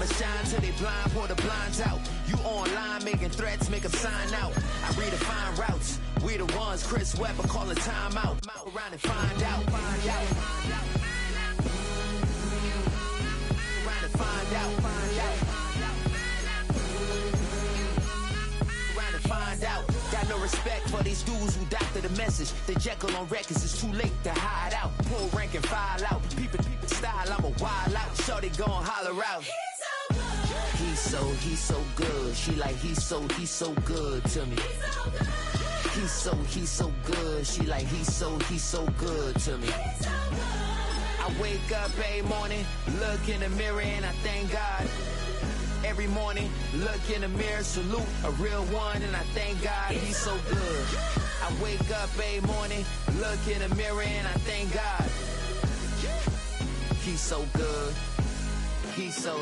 shine till they blind, pull the blinds out. You online making threats, make them sign out. I redefine routes. We the ones Chris Webber calling time out. Around and find out. Find out. Around and find out. Find out. Around and find out. Got no respect for these dudes who doctor the message. The Jekyll on records, it's too late to hide out. Pull rank and file out. People style, I'm a wild out. Shorty gon' holler out. He's so good. She like he's so good to me. He's so good. She like he's so good to me. I wake up every morning, look in the mirror and I thank God. Every morning, look in the mirror, salute a real one, and I thank God he's so good. I wake up every morning, look in the mirror, and I thank God he's so good. He's so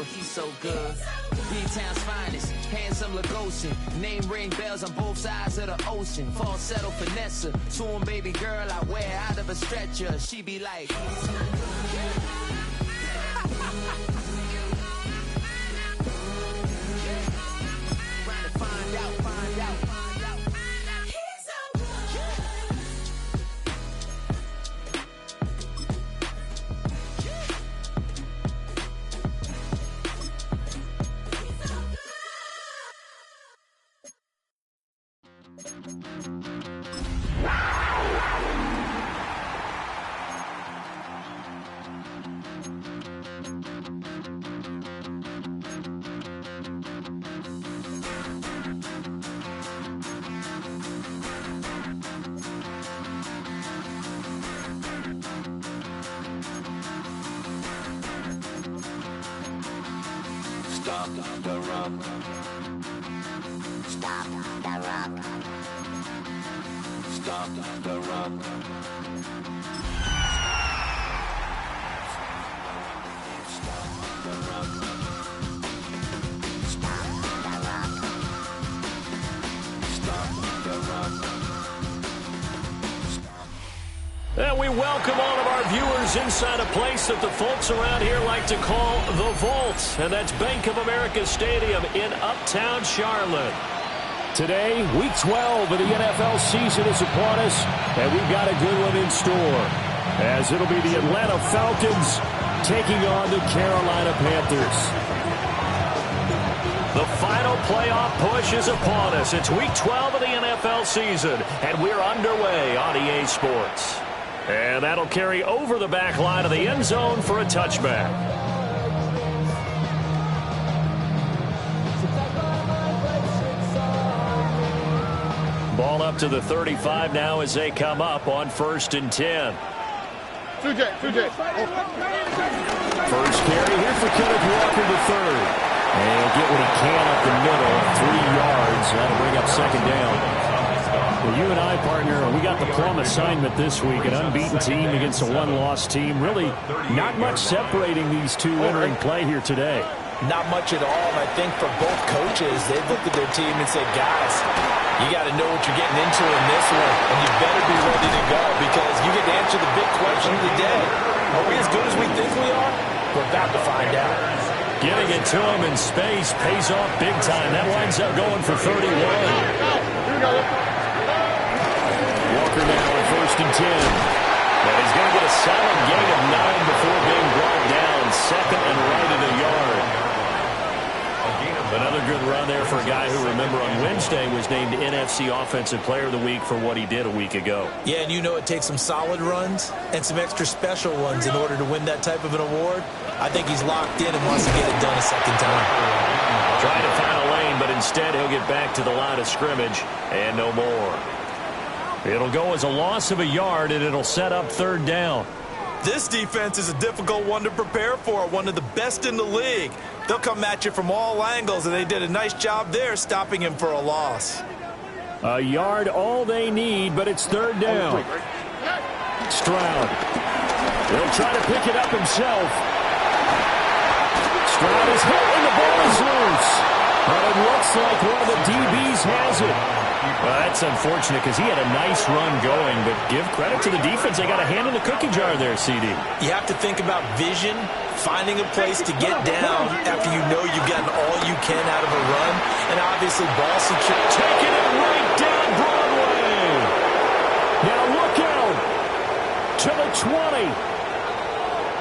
good. D-Town's finest, handsome Lagosian. Name ring bells on both sides of the ocean. Falsetto finesse, soon baby girl I wear out of a stretcher. She be like. Find out, find out, find out. He's so Stop the rock. Stop the rock. Stop the rock. And we welcome all of our viewers inside a place that the folks around here like to call the Vault. And that's Bank of America Stadium in Uptown Charlotte. Today, Week 12 of the NFL season is upon us, and we've got a good one in store, as it'll be the Atlanta Falcons taking on the Carolina Panthers. The final playoff push is upon us. It's Week 12 of the NFL season, and we're underway on EA Sports. And that'll carry over the back line of the end zone for a touchback. Ball up to the 35 now as they come up on 1st and 10. First carry here for Kenneth Walker to third. And he'll get what he can up the middle, 3 yards. That'll bring up 2nd down. Well, you and I, partner, we got the plum assignment this week, an unbeaten team against a one-loss team. Really not much separating these two entering play here today. Not much at all. And I think for both coaches, they've looked at their team and said, guys, you got to know what you're getting into in this one, and you better be ready to go because you get to answer the big question of the day. Are we as good as we think we are? We're about to find out. Getting it to him in space pays off big time. That winds up going for 31. Walker now on 1st and 10. And he's going to get a solid gain of 9 before being brought down. 2nd and right at a yard. Another good run there for a guy who, remember, on Wednesday was named NFC Offensive Player of the Week for what he did a week ago. Yeah, and you know it takes some solid runs and some extra special ones in order to win that type of an award. I think he's locked in and wants to get it done a second time. Trying to find a lane, but instead he'll get back to the line of scrimmage and no more. It'll go as a loss of a yard, and it'll set up 3rd down. This defense is a difficult one to prepare for, one of the best in the league. They'll come at you from all angles, and they did a nice job there stopping him for a loss. A yard all they need, but it's 3rd down. Stroud. He'll try to pick it up himself. Stroud is hit, and the ball is loose. But it looks like one of the DBs has it. Well, that's unfortunate because he had a nice run going, but give credit to the defense. They got a hand in the cookie jar there, CD. You have to think about vision, finding a place to get down after you know you've gotten all you can out of a run, and obviously ball security. Taking it right down Broadway. Now look out to the 20.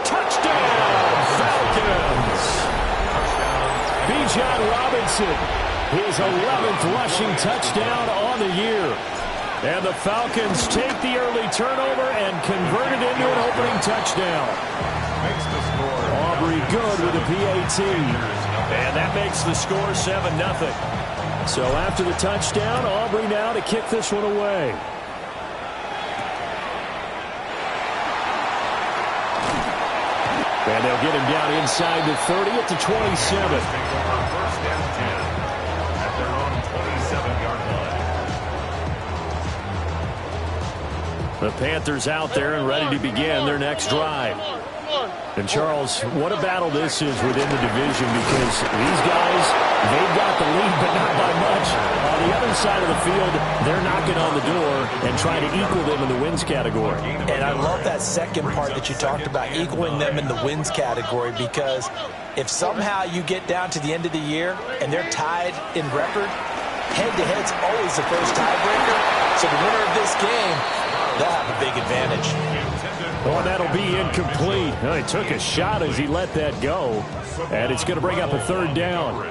Touchdown, Falcons. Bijan Robinson, his 11th rushing touchdown on the year. And the Falcons take the early turnover and convert it into an opening touchdown. Aubrey good with a PAT. And that makes the score 7-0. So after the touchdown, Aubrey now to kick this one away. And they'll get him down inside the 30 at the 27. First and 10 at their own 27-yard line. The Panthers out there and ready to begin their next drive. And Charles, what a battle this is within the division, because these guys, they've got the lead, but not by much. On the other side of the field, they're knocking on the door and trying to equal them in the wins category. And I love that second part that you talked about, equaling them in the wins category, because if somehow you get down to the end of the year and they're tied in record, head-to-head's always the first tiebreaker. So the winner of this game, they'll have a big advantage. Oh, that'll be incomplete. Well, he took a shot as he let that go. And it's going to bring up a third down.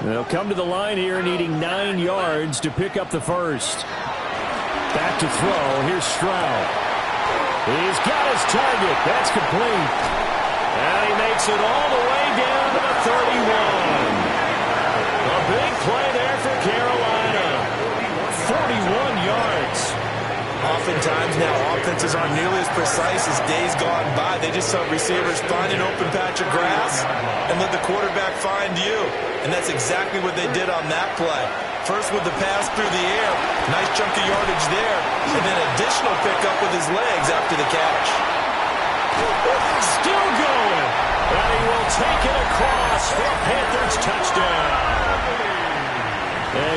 They'll come to the line here needing 9 yards to pick up the first. Back to throw. Here's Stroud. He's got his target. That's complete. And he makes it all the way down to the 31. A big play there for Carolina. 41 yards. Oftentimes now, offenses aren't nearly as precise as days gone by. They just saw receivers find an open patch of grass and let the quarterback find you. And that's exactly what they did on that play. First with the pass through the air, nice chunk of yardage there, and then additional pickup with his legs after the catch. Still going, and he will take it across for a Panthers touchdown.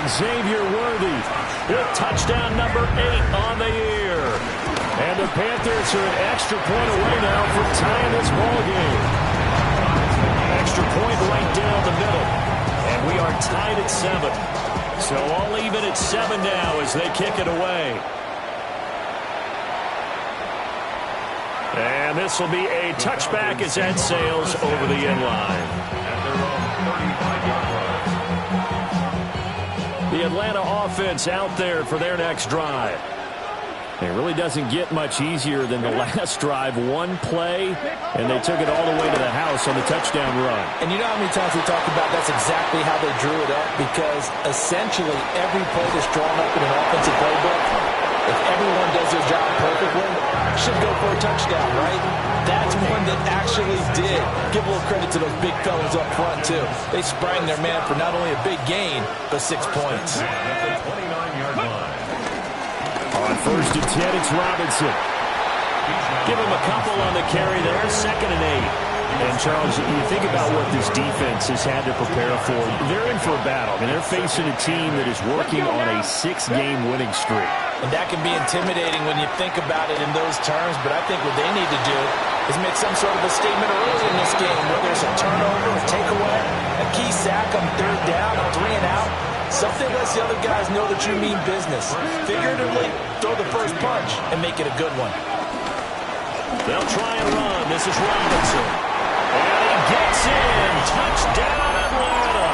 Xavier Worthy with touchdown number 8 on the year. And the Panthers are an extra point away now from tying this ball game. Extra point right down the middle. And we are tied at 7. So all even at 7 now as they kick it away. And this will be a touchback as that sails over the end line. At their own 35-yard line. The Atlanta offense out there for their next drive. It really doesn't get much easier than the last drive. One play, and they took it all the way to the house on the touchdown run. And you know how many times we talked about that's exactly how they drew it up, because essentially every play that's drawn up in an offensive playbook, if everyone does their job perfectly, should go for a touchdown, right? That's one that actually did. Give a little credit to those big fellas up front, too. They sprang their man for not only a big gain, but 6 points. At the 29-yard line. On first and 10, it's Robinson. Give him a couple on the carry there, 2nd and 8. And, Charles, you think about what this defense has had to prepare for. They're in for a battle, and they're facing a team that is working on a 6-game winning streak. And that can be intimidating when you think about it in those terms, but I think what they need to do is make some sort of a statement early in this game, whether it's a turnover, a takeaway, a key sack on 3rd down, a 3-and-out. Something lets the other guys know that you mean business. Figuratively, throw the first punch and make it a good one. They'll try and run. This is Robinson. And he gets in. Touchdown, Atlanta.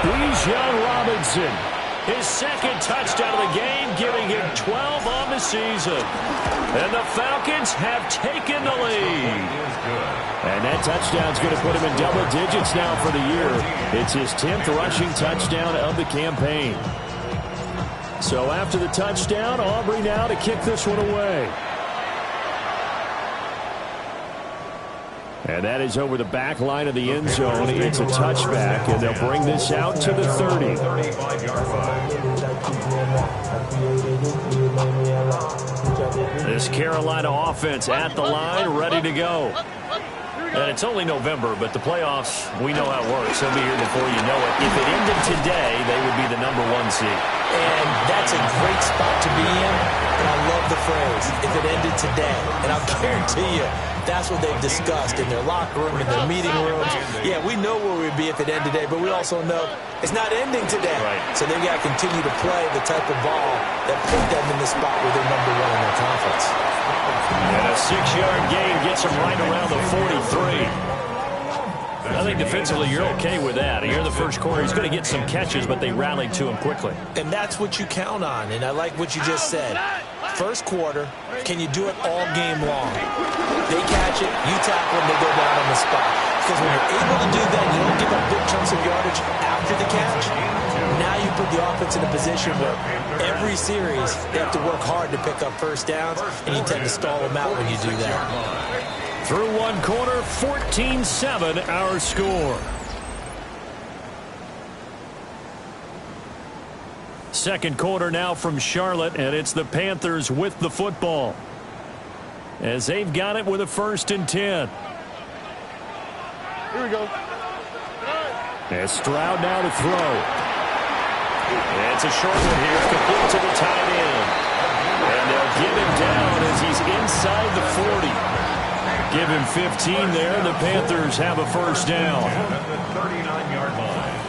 Bijan Robinson. His 2nd touchdown of the game, giving him 12 on the season. And the Falcons have taken the lead. And that touchdown's going to put him in double digits now for the year. It's his 10th rushing touchdown of the campaign. So after the touchdown, Aubrey now to kick this one away. And that is over the back line of the end zone. It's a touchback, and they'll bring this out to the 30. 35-yard line. This Carolina offense at the line, ready to go. And it's only November, but the playoffs, we know how it works. They'll be here before you know it. If it ended today, they would be the #1 seed. And that's a great spot to be in. And I love the phrase, if it ended today. And I'll guarantee you, that's what they've discussed in their locker room, in their meeting rooms. Yeah, we know where we'd be if it ended today, but we also know it's not ending today. Right. So they've got to continue to play the type of ball that put them in the spot where they're #1 in their conference. And a 6-yard gain gets them right around the 43. I think defensively you're okay with that. Here in the first quarter, he's going to get some catches, but they rallied to him quickly. And that's what you count on, and I like what you just said. First quarter, can you do it all game long? They catch it, you tackle them, they go down on the spot. Because when you're able to do that, you don't give up big chunks of yardage after the catch. Now you put the offense in a position where every series they have to work hard to pick up first downs, and you tend to stall them out when you do that. Through one quarter, 14-7 our score. Second quarter now from Charlotte, and it's the Panthers with the football, as they've got it with a 1st and 10. Here we go. As Stroud now to throw. And it's a short one here, complete to the tight end. And they'll give him down as he's inside the 40. Give him 15 there. The Panthers have a first down. At the 39-yard line.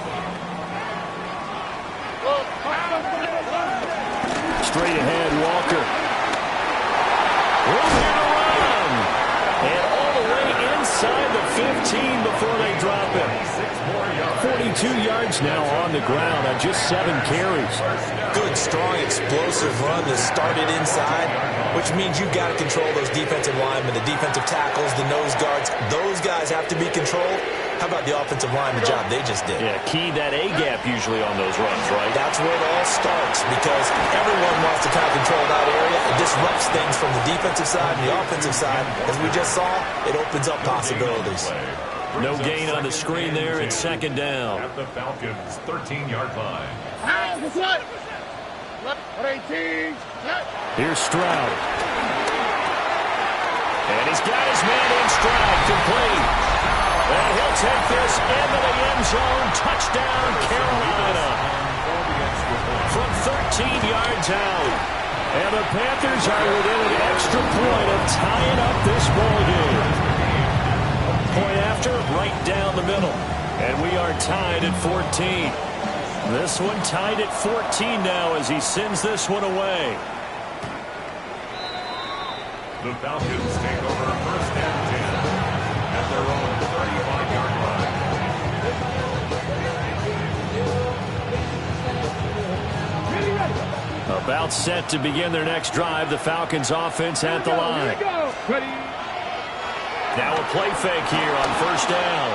Straight ahead, Walker. Room here to run. And all the way inside the 15 before they drop him. 42 yards now on the ground on just 7 carries. Good, strong, explosive run that started inside, which means you've got to control those defensive linemen, the defensive tackles, the nose guards. Those guys have to be controlled. How about the offensive line, the job they just did? Yeah, key that A-gap usually on those runs, right? That's where it all starts, because everyone wants to kind of control that area. It disrupts things from the defensive side and the offensive side. As we just saw, it opens up possibilities. No gain on the screen there. It's 2nd down. At the Falcons' 13-yard line. Here's Stroud. And he's got his man in stride, complete. And he'll take this into the end zone. Touchdown, Carolina. From 13 yards out. And the Panthers are within an extra point of tying up this ball game. Point after, right down the middle. And we are tied at 14. This one tied at 14 now as he sends this one away. The Falcons take over 1st and 10 at their own 35-yard line. About set to begin their next drive. The Falcons offense at the line. Now a play fake here on 1st down.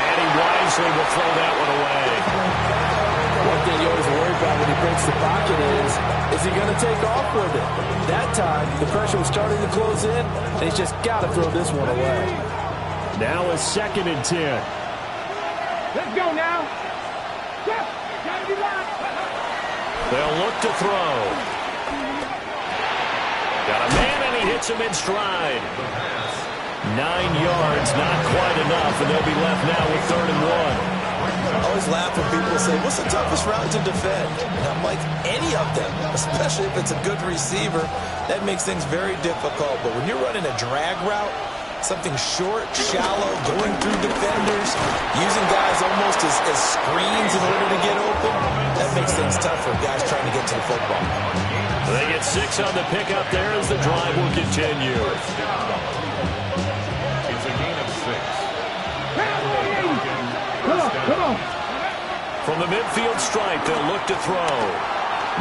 And he wisely will throw that one away. One thing you always worry about when he breaks the pocket is he going to take off with it? That time, the pressure was starting to close in, and he's just got to throw this one away. Now a 2nd and 10. Let's go now. They'll look to throw. Got a man, and he hits him in stride. 9 yards, not quite enough, and they'll be left now with 3rd and 1. I always laugh when people say, what's the toughest route to defend? And I'm like, any of them, especially if it's a good receiver. That makes things very difficult. But when you're running a drag route, something short, shallow, going through defenders, using guys almost as screens in order to get open, that makes things tough for guys trying to get to the football. They get 6 on the pickup there as the drive will continue. It's a gain of 6. Come on. From the midfield stripe, they'll look to throw.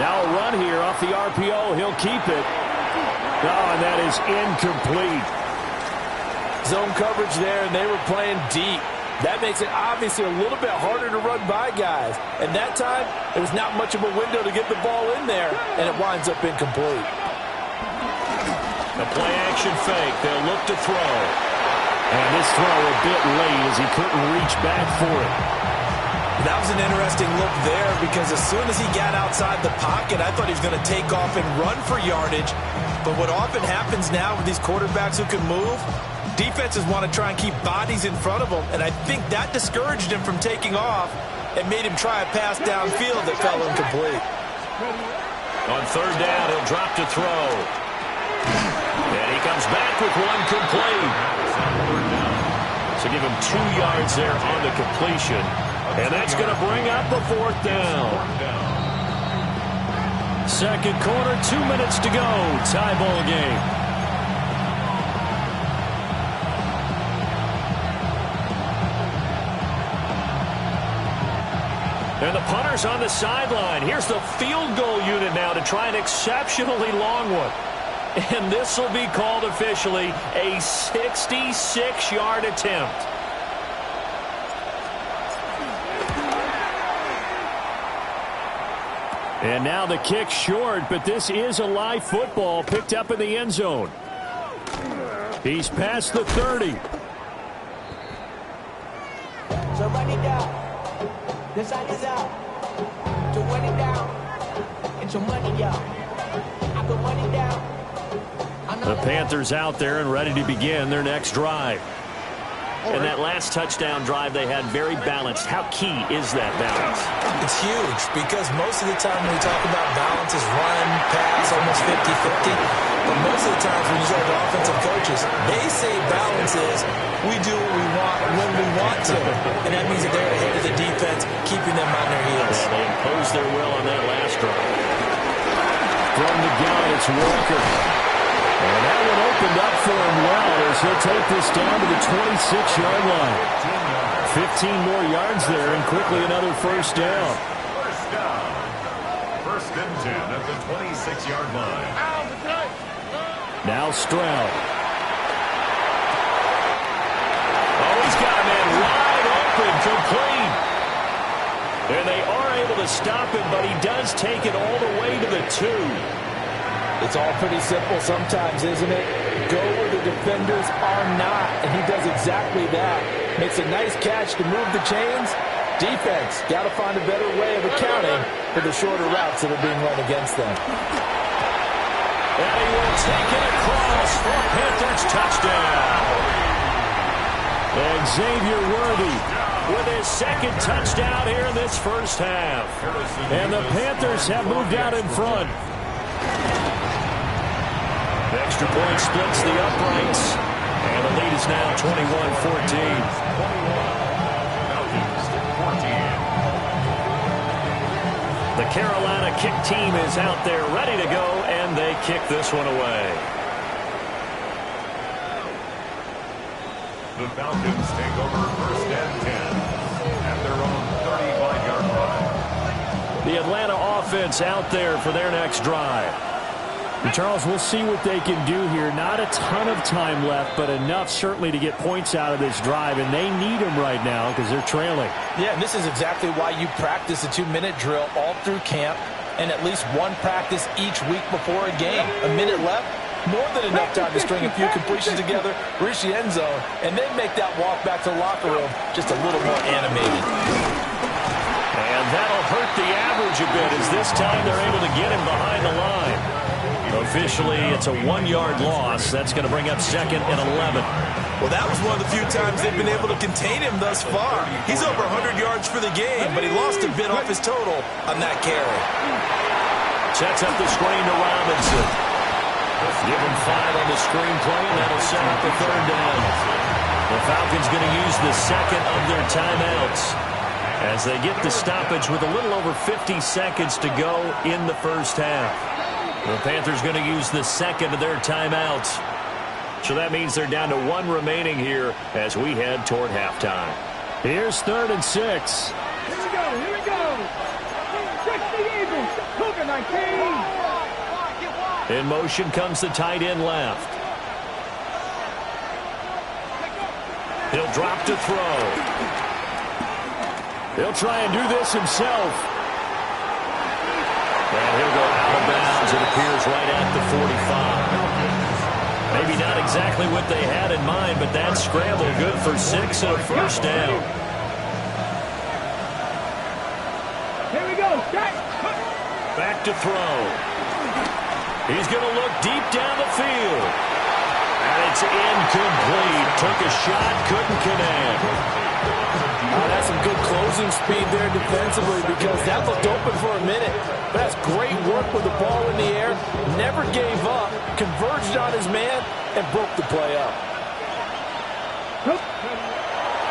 Now a run here off the RPO. He'll keep it. Oh, and that is incomplete. Zone coverage there, and they were playing deep. That makes it obviously a little bit harder to run by guys. And that time, there was not much of a window to get the ball in there, and it winds up incomplete. The play action fake. They'll look to throw. And this throw a bit late as he couldn't reach back for it. That was an interesting look there because as soon as he got outside the pocket, I thought he was going to take off and run for yardage. But what often happens now with these quarterbacks who can move, defenses want to try and keep bodies in front of them, and I think that discouraged him from taking off and made him try a pass downfield that fell incomplete. On third down, he'll drop to throw. And he comes back with one complete. So give him 2 yards there on the completion. And that's going to bring up a fourth down. Second quarter, 2 minutes to go. Tie ball game. And the punter's on the sideline. Here's the field goal unit now to try an exceptionally long one. And this will be called officially a 66-yard attempt. And now the kick short, but this is a live football picked up in the end zone. He's past the 30. So run it down. The side is out. To run it down. It's your money out. I can run it down. The Panthers out there and ready to begin their next drive. And that last touchdown drive they had very balanced. How key is that balance? It's huge because most of the time when we talk about balance is run, pass, almost 50-50. But most of the times when you talk to offensive coaches, they say balance is we do what we want when we want to. And that means that they're ahead of the defense, keeping them on their heels. Yeah, they imposed their will on that last drive. From the gun, it's Walker. And that one opened up for him well as he'll take this down to the 26-yard line. 15 more yards there and quickly another first down. First down. First and 10 at the 26-yard line. Now Stroud. Oh, he's got a man wide open, complete. And they are able to stop him, but he does take it all the way to the 2. It's all pretty simple sometimes, isn't it? Go where the defenders are not, and he does exactly that. Makes a nice catch to move the chains. Defense, got to find a better way of accounting for the shorter routes that are being run against them. And he will take it across for a Panthers touchdown. And Xavier Worthy with his second touchdown here in this first half. And the Panthers have moved out in front. The extra point splits the uprights, and the lead is now 21-14. The Carolina kick team is out there ready to go, and they kick this one away. The Falcons take over first and 10 at their own 35-yard line. The Atlanta offense out there for their next drive. And Charles, we'll see what they can do here. Not a ton of time left, but enough certainly to get points out of this drive, and they need them right now because they're trailing. Yeah, and this is exactly why you practice a 2-minute drill all through camp and at least one practice each week before a game. A minute left, more than enough time to string a few completions together, reach the end zone, and then make that walk back to the locker room just a little more animated. And that'll hurt the average a bit as this time they're able to get him behind the line. Officially, it's a 1-yard loss. That's going to bring up second and 11. Well, that was one of the few times they've been able to contain him thus far. He's over 100 yards for the game, but he lost a bit off his total on that carry. Sets up the screen to Robinson. Give him 5 on the screen play, and that'll set up the third down. The Falcons going to use the second of their timeouts as they get the stoppage with a little over 50 seconds to go in the first half. The Panthers going to use the second of their timeouts. So that means they're down to 1 remaining here as we head toward halftime. Here's 3rd and 6. Here we go, here we go. 60 Eagles, Cougar 19. In motion comes the tight end left. He'll drop to throw. He'll try and do this himself. And he'll go out of bounds, it appears, right at the 45. Maybe not exactly what they had in mind, but that scramble good for 6 and a first down. back to throw. He's going to look deep down the field. And it's incomplete. Took a shot, couldn't connect. That's some good closing speed there defensively because that looked open for a minute. But that's great work with the ball in the air. Never gave up, converged on his man, and broke the play up.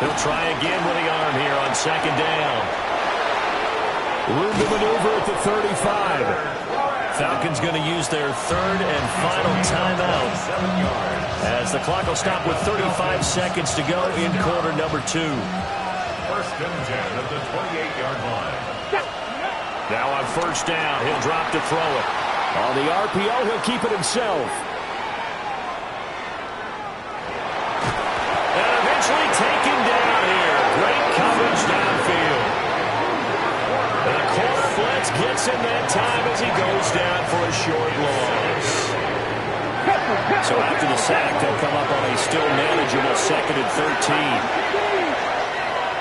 He'll try again with the arm here on second down. Room to maneuver at the 35. Falcons going to use their third and final timeout as the clock will stop with 35 seconds to go in quarter number 2. First and 10 at the 28-yard line. Now on first down, he'll drop to throw it. On the RPO, he'll keep it himself. And eventually taken down here. Great coverage downfield. And Colt Fletch gets him that time as he goes down for a short loss. So after the sack, they'll come up on a still manageable 2nd and 13.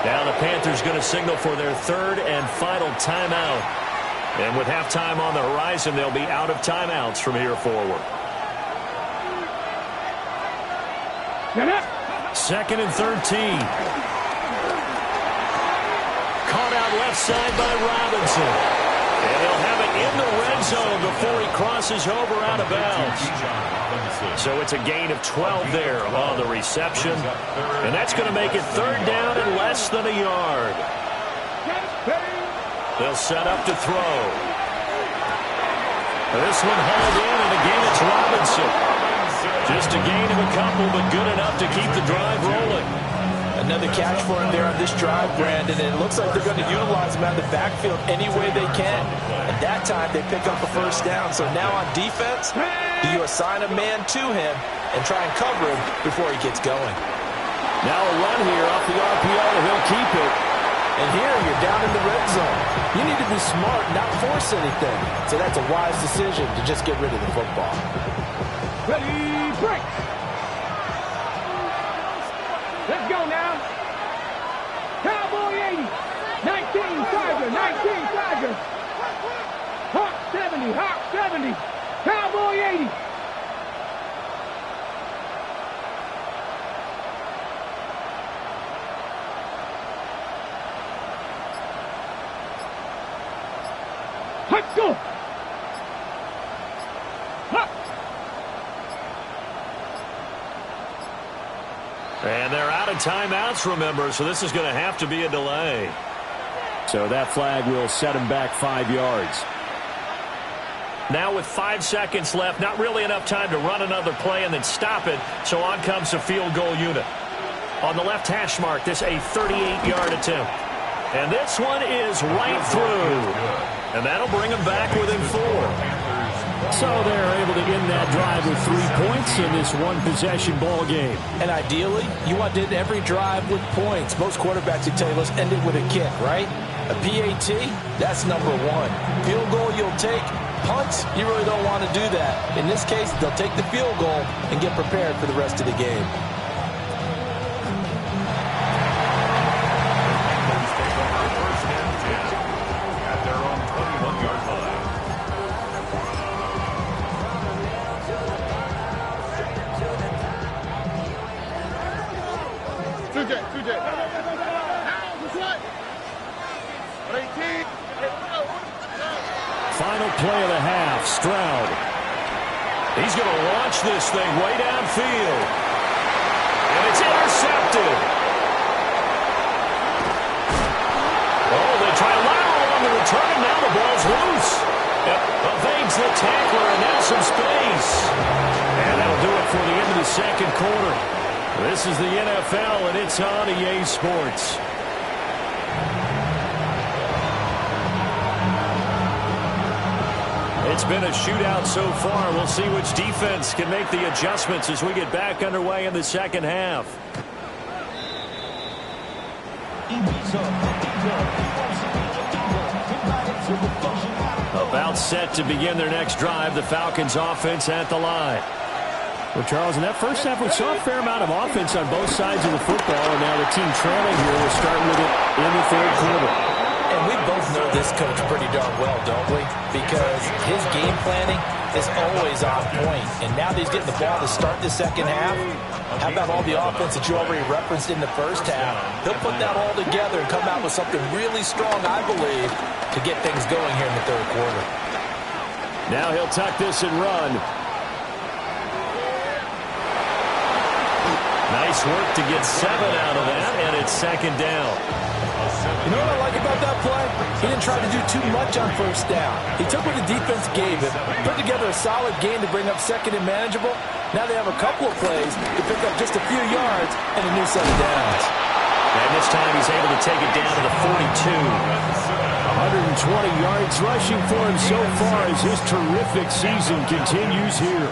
Now the Panthers going to signal for their third and final timeout. And with halftime on the horizon, they'll be out of timeouts from here forward. 2nd and 13. Caught out left side by Robinson. And he'll have it in the red zone before he crosses over out of bounds. So it's a gain of 12 there on the reception. And that's going to make it third down and less than a yard. They'll set up to throw. This one hauled in, and again it's Robinson. Just a gain of a couple, but good enough to keep the drive rolling. Another catch for him there on this drive, Brandon, and it looks like they're going to utilize him out of the backfield any way they can. And that time, they pick up a first down. So now on defense, do you assign a man to him and try and cover him before he gets going? Now a run here off the RPO, he'll keep it. And here, you're down in the red zone. You need to be smart, not force anything. So that's a wise decision to just get rid of the football. Ready, break. Let's go now. Cowboy 80. 19 Tiger. 19 Tiger. Hawk 70. Hawk 70. Cowboy 80. Let's go. And they're out of timeouts, remember, so this is going to have to be a delay. So that flag will set him back 5 yards. Now with 5 seconds left, not really enough time to run another play and then stop it, so on comes a field goal unit. On the left hash mark, this a 38-yard attempt. And this one is right through. And that'll bring him back within 4. So they're able to end that drive with 3 points in this one-possession ball game. And ideally, you want to end every drive with points. Most quarterbacks would tell you, let's end it with a kick, right? A PAT, that's number 1. Field goal you'll take. Punts, you really don't want to do that. In this case, they'll take the field goal and get prepared for the rest of the game. At their own 21-yard line. Final play of the half, Stroud. He's going to launch this thing way downfield. And it's intercepted. Oh, they try a lateral on the return, and now the ball's loose. Evades the tackler, and now some space. And that'll do it for the end of the second quarter. This is the NFL, and it's on EA Sports. It's been a shootout so far. We'll see which defense can make the adjustments as we get back underway in the second half. About set to begin their next drive. The Falcons offense at the line. Well, Charles, in that first half, we saw a fair amount of offense on both sides of the football, and now the team trailing here will start with it in the third quarter. And we both know this coach pretty darn well, don't we? Because his game planning is always on point. And now that he's getting the ball to start the second half, how about all the offense that you already referenced in the first half? He'll put that all together and come out with something really strong, I believe, to get things going here in the third quarter. Now he'll tuck this and run. Nice work to get 7 out of that, and it's second down. You know what I like about that play? He didn't try to do too much on first down. He took what the defense gave him, put together a solid game to bring up second and manageable. Now they have a couple of plays to pick up just a few yards and a new set of downs. And this time he's able to take it down to the 42. 120 yards rushing for him so far as his terrific season continues here.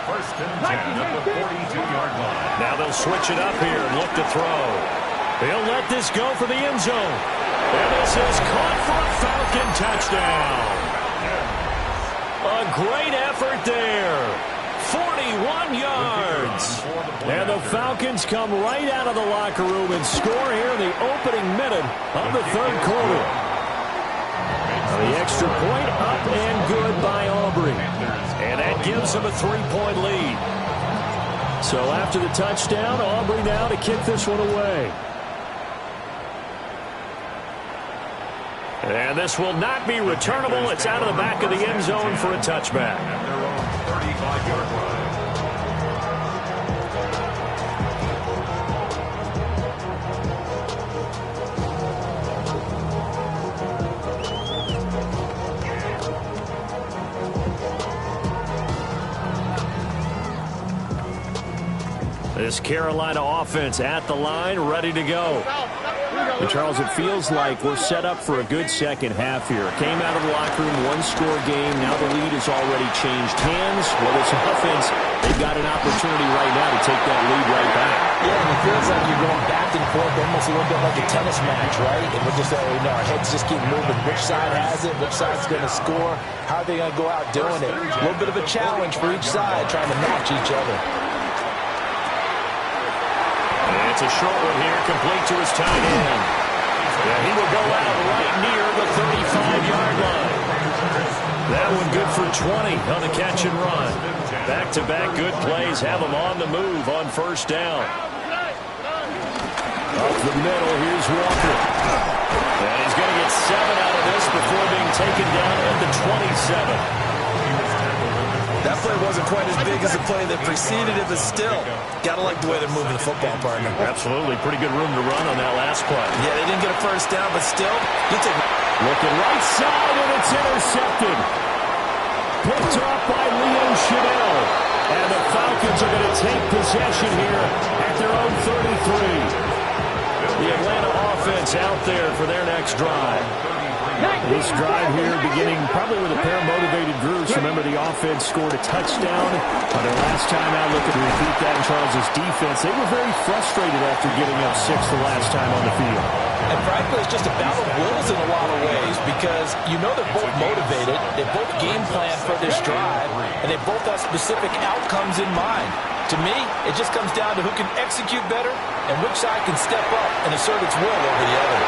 First and 10 at the 42-yard line. Now they'll switch it up here and look to throw. He'll let this go for the end zone. And this is caught for a Falcon touchdown. A great effort there. 41 yards. And the Falcons come right out of the locker room and score here in the opening minute of the third quarter. The extra point up and good by Aubrey. And that gives them a 3-point lead. So after the touchdown, Aubrey now to kick this one away. And this will not be returnable. It's out of the back of the end zone for a touchback. At their own 35-yard line. This Carolina offense at the line, ready to go. And Charles, it feels like we're set up for a good second half here. Came out of the locker room, one-score game. Now the lead has already changed hands. Well, this offense, they've got an opportunity right now to take that lead right back. Yeah, and it feels like you're going back and forth, almost a little bit like a tennis match, right? And we're just, our heads just keep moving. Which side has it? Which side's going to score? How are they going to go out doing it? A little bit of a challenge for each side, trying to match each other. It's a short one here, complete to his tight end. And he will go out right near the 35-yard line. That one good for 20 on the catch and run. Back-to-back good plays have him on the move on first down. Up the middle, here's Walker. And he's going to get 7 out of this before being taken down at the 27. That play wasn't quite as big as the play that preceded it, but still, got to like the way they're moving the football, partner. Absolutely. Pretty good room to run on that last play. Yeah, they didn't get a first down, but still, you take... Looking right side, and it's intercepted. Picked up by Leo Chanel. And the Falcons are going to take possession here at their own 33. The Atlanta offense out there for their next drive. This drive here beginning probably with a pair of motivated groups. Remember, the offense scored a touchdown on their last time out. Looking to repeat that in Charles's defense. They were very frustrated after giving up 6 the last time on the field. And frankly, it's just a battle of wills in a lot of ways because you know they're both motivated. They both game plan for this drive, and they both have specific outcomes in mind. To me, it just comes down to who can execute better and which side can step up and assert its will over the other.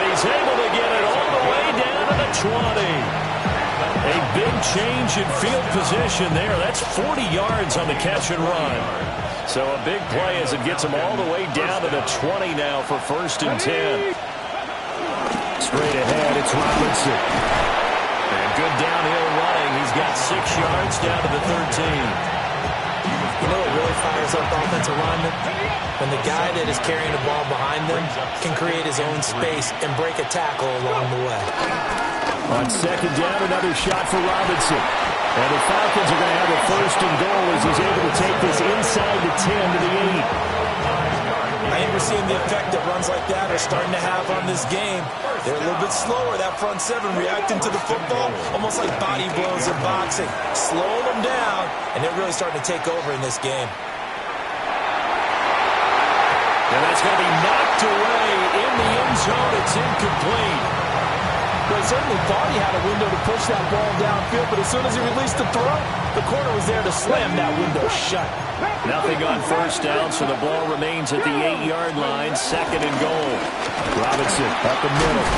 He's able to get it all the way down to the 20. A big change in field position there. That's 40 yards on the catch and run. So a big play as it gets him all the way down to the 20 now for first and 10. Straight ahead, it's Robinson. And good downhill running. He's got 6 yards down to the 13. You know what really fires up offensive linemen? When the guy that is carrying the ball behind them can create his own space and break a tackle along the way. On second down, another shot for Robinson. And the Falcons are going to have a first and goal as he's able to take this inside the 10 to the 8. I ain't seeing the effect that runs like that are starting to have on this game. They're a little bit slower, that front seven, reacting to the football, almost like body blows in boxing. Slowing them down, and they're really starting to take over in this game. And that's going to be knocked away in the end zone. It's incomplete. Well, he certainly thought he had a window to push that ball downfield, but as soon as he released the throw, the corner was there to slam that window shut. Nothing on first down, so the ball remains at the 8-yard line, 2nd and goal. Robinson up the middle.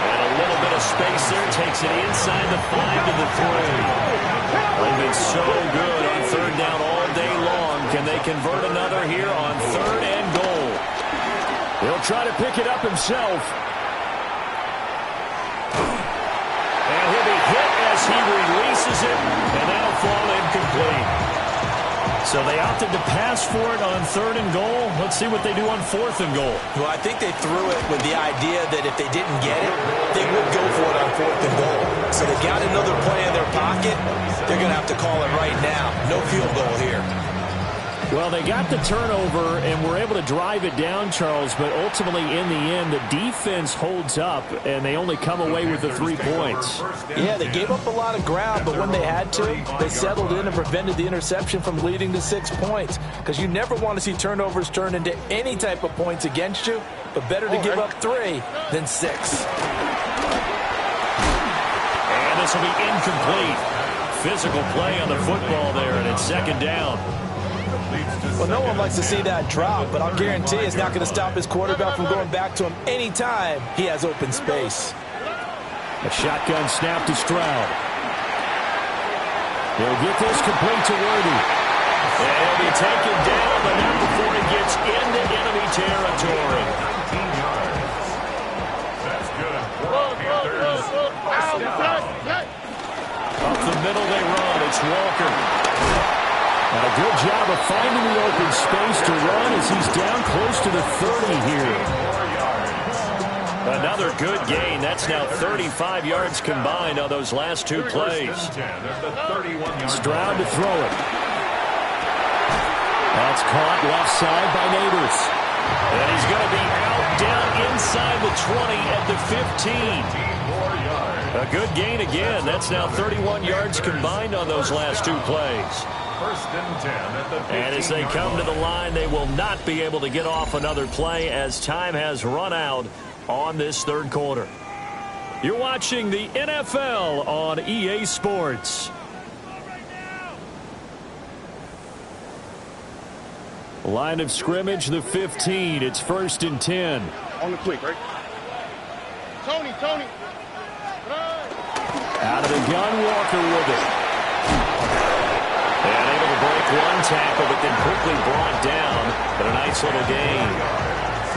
And a little bit of space there, takes it inside the 5 to the 3. They've been so good on 3rd down all day long. Can they convert another here on 3rd and goal? He'll try to pick it up himself. And he'll be hit as he releases it, and that'll fall incomplete. So they opted to pass for it on 3rd and goal. Let's see what they do on 4th and goal. Well, I think they threw it with the idea that if they didn't get it, they would go for it on 4th and goal. So they got another play in their pocket. They're going to have to call it right now. No field goal here. Well, they got the turnover and were able to drive it down, Charles, but ultimately in the end, the defense holds up, and they only come away with the 3 points. Yeah, they gave up a lot of ground, but when they had to, they settled in and prevented the interception from leading to 6 points, because you never want to see turnovers turn into any type of points against you, but better to give up 3 than 6. And this will be incomplete. Physical play on the football there, and it's 2nd down. Well, no one likes to see that drop, but I'll guarantee it's not going to stop his quarterback from going back to him anytime he has open space. A shotgun snap to Stroud. He'll get this complete to Worthy. And he'll be taken down, but not before he gets into enemy territory. 15 yards. That's good. Up the middle they run. It's Walker. And a good job of finding the open space to run as he's down close to the 30 here. Another good gain. That's now 35 yards combined on those last 2 plays. Stroud to throw it. That's caught left side by Neighbors. And he's going to be out down inside the 20 at the 15. A good gain again. That's now 31 yards combined on those last 2 plays. 1st and 10 at the 15. And as they come to the line, they will not be able to get off another play as time has run out on this 3rd quarter. You're watching the NFL on EA Sports. Line of scrimmage, the 15. It's 1st and 10. On the quick, right? Tony. Out of the gun, Walker with it. And able to break 1 tackle, but then quickly brought down. But a nice little gain.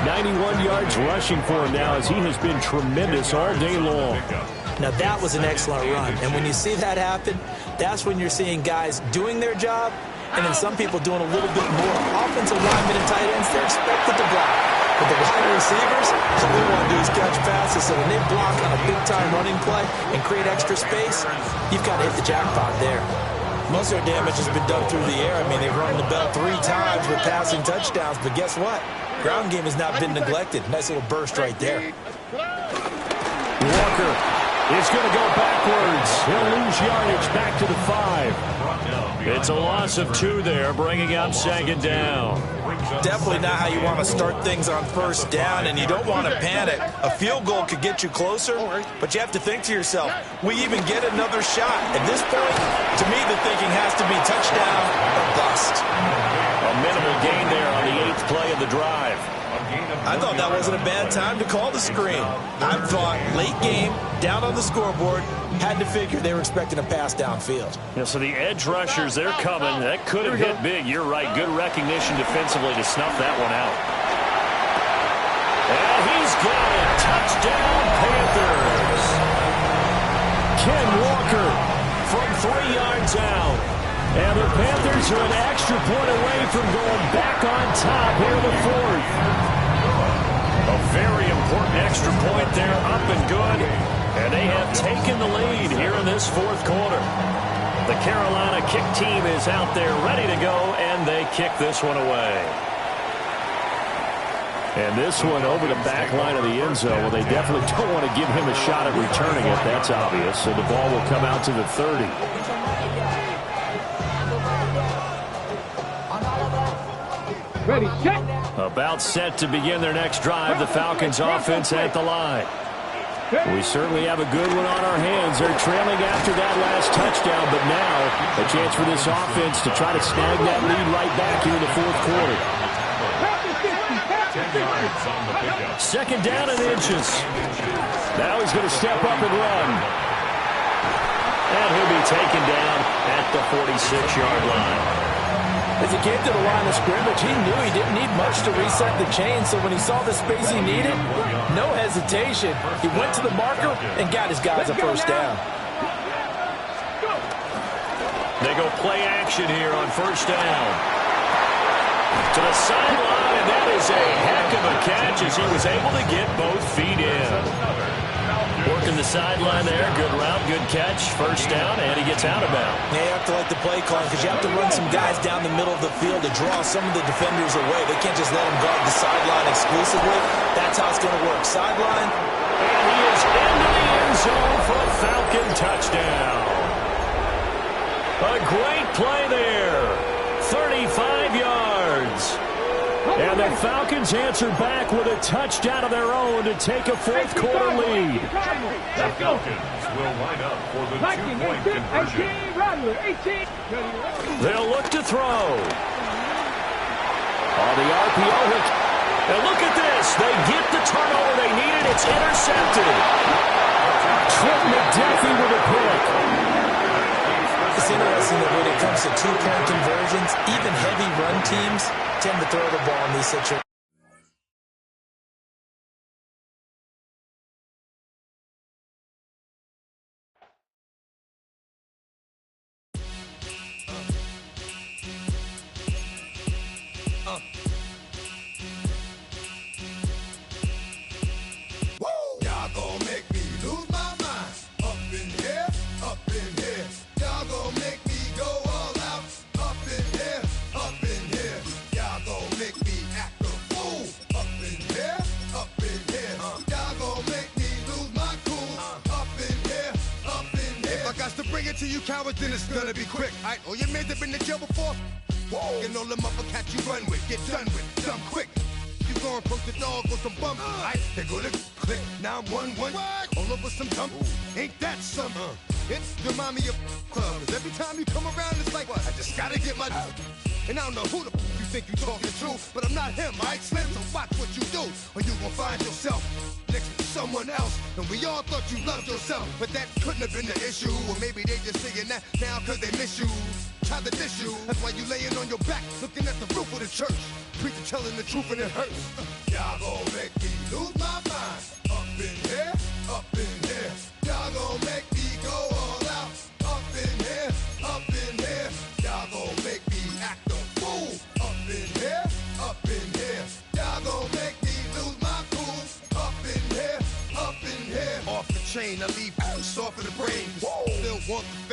91 yards rushing for him now as he has been tremendous all day long. Now that was an excellent run. And when you see that happen, that's when you're seeing guys doing their job and then some people doing a little bit more. Offensive linemen and tight ends, they're expected to block. But the wide receivers, all they want to do is catch passes. So when they block on a big-time running play and create extra space, you've got to hit the jackpot there. Most of their damage has been done through the air. I mean, they've run the bell 3 times with passing touchdowns. But guess what? Ground game has not been neglected. Nice little burst right there. Walker is going to go backwards. He'll lose yardage back to the 5. It's a loss of 2 there, bringing up 2nd down. Definitely not how you want to start things on 1st down, and you don't want to panic. A field goal could get you closer, but you have to think to yourself, we even get another shot. At this point, to me, the thinking has to be touchdown or bust. A minimal gain there on the 8th play of the drive. I thought that wasn't a bad time to call the screen. I thought late game, down on the scoreboard, had to figure they were expecting a pass downfield. Yeah, so the edge rushers, they're coming. That could have hit big. You're right. Good recognition defensively to snuff that one out. And he's got it. Touchdown, Panthers. Ken Walker from 3 yards out. And the Panthers are an extra point away from going back on top here in the 4th. A very important extra point there, up and good. And they have taken the lead here in this 4th quarter. The Carolina kick team is out there ready to go, and they kick this one away. And this one over the back line of the end zone. Well, they definitely don't want to give him a shot at returning it. That's obvious. So the ball will come out to the 30. Ready, set. About set to begin their next drive. The Falcons offense at the line. We certainly have a good one on our hands. They're trailing after that last touchdown, but now a chance for this offense to try to snag that lead right back here in the fourth quarter. 10 yards on the pickup. Second down and inches. Now he's going to step up and run. And he'll be taken down at the 46-yard line. As he came to the line of scrimmage, he knew he didn't need much to reset the chain, so when he saw the space he needed, no hesitation. He went to the marker and got his guys a first down. They go play action here on first down. To the sideline, and that is a heck of a catch as he was able to get both feet in. Working the sideline there. Good route, good catch. First down, and he gets out of bounds. Yeah, you have to like the play call because you have to run some guys down the middle of the field to draw some of the defenders away. They can't just let them guard the sideline exclusively. That's how it's going to work. Sideline. And he is into the end zone for a Falcon touchdown. A great play there. 35 yards. And the Falcons answer back with a touchdown of their own to take a fourth quarter lead. The Falcons will line up for the two-point conversion. They'll look to throw. On the RPO hook. And look at this. They get the turnover they needed. It's intercepted. Trent McDuffie with a pick. It's interesting that when it comes to two-point conversions, even heavy run teams tend to throw the ball in these situations. Y'all gon' make me lose my mind. Up in here, up in here. Y'all gon' make me go all out. Up in here, up in here. Y'all gon' make me act a fool. Up in here, up in here. Y'all gon' make me lose my cool. Up in here, up in here. If I got to bring it to you cowards, then it's gonna be quick. Alright, all your mans have been to jail before. Whoa, and all them other cats you run with, get done with, done quick. You gon' approach the dog with some bumps. Alright, they go to click. Now I'm 1-1. All over some dump. Ain't that something? It's the mommy of club. 'Cause every time you come around, it's like, what? I just gotta get my. And I don't know who the you think you talking to, but I'm not him, alright, Slim? So watch what you do, or you gon' find yourself next to someone else. And we all thought you loved yourself, but that couldn't have been the issue. Or maybe they just saying that now 'cause they miss you. Try to diss you. That's why you laying on your back, looking at the roof of the church. Preacher telling the truth and it hurts. Y'all gon' make me lose my mind. Up in here, up in here. Y'all gon' make me go all out. Up in here, up in here. Y'all gon' make me act a fool. Up in here, up in here. Y'all gon' make me lose my cool. Up in here, up in here. Off the chain, I leave soft in the brain. Still want the